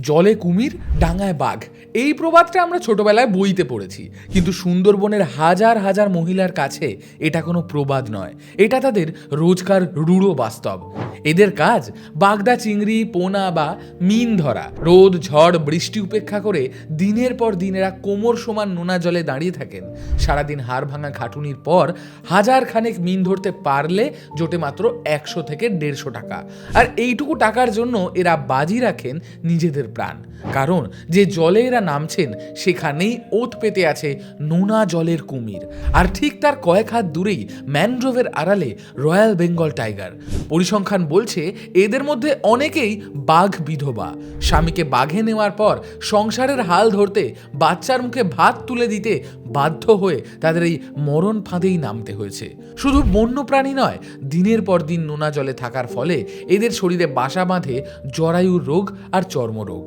জলে কুমির, ডাঙায় বাঘ, এই প্রবাদটা আমরা ছোটবেলায় বইতে পড়েছি, কিন্তু সুন্দরবনের হাজার হাজার মহিলার কাছে এটা কোনো প্রবাদ নয়, এটা তাদের রোজকার রূঢ় বাস্তব। এদের কাজ বাগদা চিংড়ি, পোনা বা মিন ধরা। রোদ, ঝড়, বৃষ্টি উপেক্ষা করে দিনের পর দিন এরা কোমর সমান নোনা জলে দাঁড়িয়ে থাকেন। সারাদিন হাড় ভাঙা খাটুনির পর হাজার খানেক মিন ধরতে পারলে জোটে মাত্র 100 থেকে 150 টাকা। আর এইটুকু টাকার জন্য এরা বাজি রাখেন নিজেদের প্রাণ, কারণ যে জলে এরা নামছেন সেখানেই ওত পেতে আছে নোনা জলের কুমির। আর ঠিক তার কয়েক হাত দূরেই ম্যানগ্রোভের আড়ালে রয়্যাল বেঙ্গল টাইগার। পরিসংখ্যান বলছে এদের মধ্যে অনেকেই বাঘ বিধবা। স্বামীকে বাঘে নেওয়ার পর সংসারের হাল ধরতে, বাচ্চার মুখে ভাত তুলে দিতে বাধ্য হয়ে তাদের এই মরণ ফাঁদেই নামতে হয়েছে। শুধু বন্যপ্রাণী নয়, দিনের পর দিন নোনা জলে থাকার ফলে এদের শরীরে বাসা বাঁধে জরায়ুর রোগ আর চর্মরোগ।